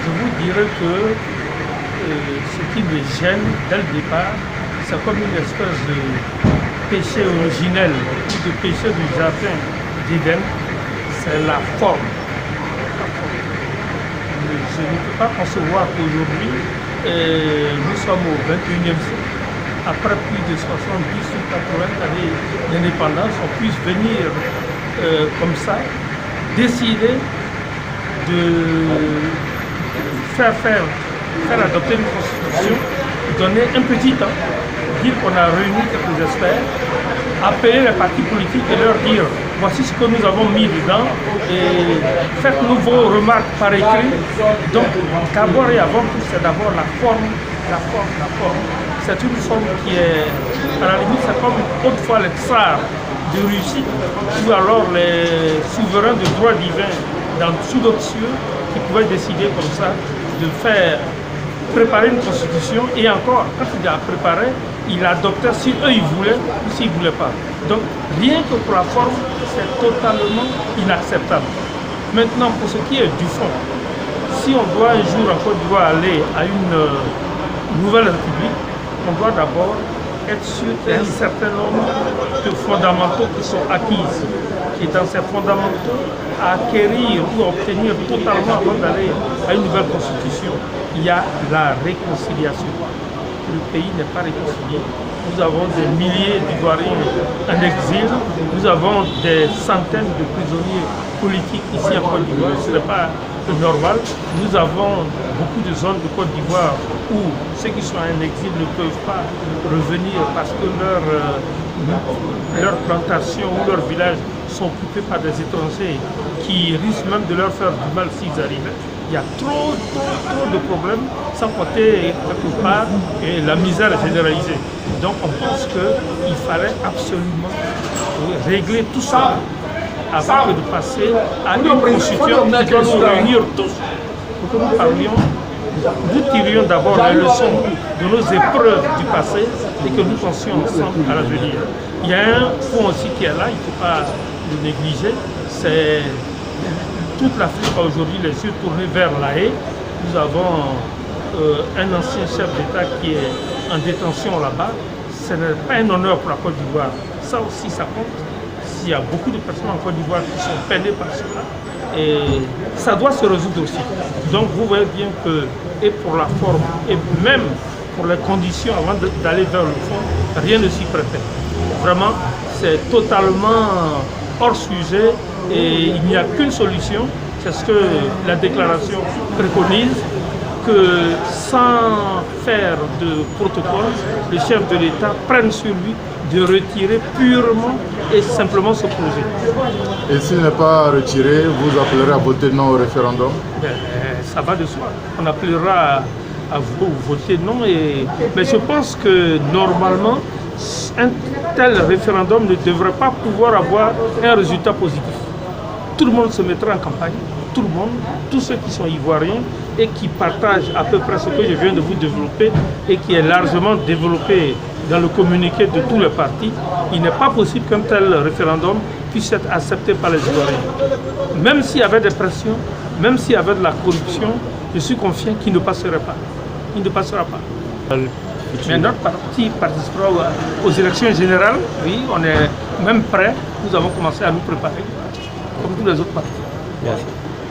Je vous dirais que ce qui me gêne dès le départ, c'est comme une espèce de péché originel ou de péché du jardin d'Éden, c'est la forme. Je ne peux pas concevoir qu'aujourd'hui, nous sommes au XXIe siècle, après plus de 70 ou 80 années d'indépendance, on puisse venir comme ça, décider de faire adopter une constitution, donner un petit temps, dire qu'on a réuni quelques experts, appeler les partis politiques et leur dire voici ce que nous avons mis dedans et faites-nous vos remarques par écrit. Donc d'abord et avant tout, c'est d'abord la forme. C'est une forme qui est, à la limite, c'est comme autrefois les tsars de Russie, ou alors les souverains de droit divin sous d'autres cieux qui pouvaient décider comme ça de faire préparer une constitution et encore, quand il a préparé, il adoptait si eux ils voulaient ou s'ils ne voulaient pas. Donc rien que pour la forme, c'est totalement inacceptable. Maintenant, pour ce qui est du fond, si on doit un jour en Côte d'Ivoire aller à une nouvelle république, on doit d'abord être sûr qu'il y a un certain nombre de fondamentaux qui sont acquis, et dans ces fondamentaux, à acquérir ou à obtenir totalement avant d'aller à une nouvelle constitution, il y a la réconciliation. Le pays n'est pas réconcilié. Nous avons des milliers d'Ivoiriens en exil, nous avons des centaines de prisonniers politiques ici en Côte d'Ivoire, ce n'est pas normal. Nous avons beaucoup de zones de Côte d'Ivoire où ceux qui sont en exil ne peuvent pas revenir parce que leurs plantations ou leurs villages sont occupés par des étrangers qui risquent même de leur faire du mal s'ils arrivaient. Il y a trop de problèmes, sans compter quelque part la misère généralisée. Donc on pense qu'il fallait absolument régler tout ça avant de passer à une constitution qui doit nous réunir tous pour que nous parlions, nous tirions d'abord les leçons de nos épreuves du passé et que nous pensions ensemble à l'avenir. Il y a un point aussi qui est là, il ne faut pas le négliger, c'est toute l'Afrique a aujourd'hui les yeux tournés vers La Haye. Nous avons un ancien chef d'État qui est en détention là-bas. Ce n'est pas un honneur pour la Côte d'Ivoire. Ça aussi, ça compte. Il y a beaucoup de personnes en Côte d'Ivoire qui sont peinées par cela. Et ça doit se résoudre aussi. Donc vous voyez bien que, et pour la forme, et même pour les conditions avant d'aller vers le fond, rien ne s'y prêtait. Vraiment, c'est totalement hors sujet et il n'y a qu'une solution, c'est ce que la déclaration préconise, que sans faire de protocole, le chef de l'État prenne sur lui de retirer purement et simplement ce projet. Et s'il n'est pas retiré, vous appellerez à voter non au référendum? Ça va de soi. On appellera à voter non. Mais je pense que normalement, un tel référendum ne devrait pas pouvoir avoir un résultat positif. Tout le monde se mettra en campagne, tout le monde, tous ceux qui sont ivoiriens et qui partagent à peu près ce que je viens de vous développer et qui est largement développé dans le communiqué de tous les partis. Il n'est pas possible qu'un tel référendum puisse être accepté par les Ivoiriens. Même s'il y avait des pressions, même s'il y avait de la corruption, je suis confiant qu'il ne passerait pas. Il ne passera pas. Mais notre parti participera aux élections générales. Oui, on est même prêts. Nous avons commencé à nous préparer, comme tous les autres partis. Yes.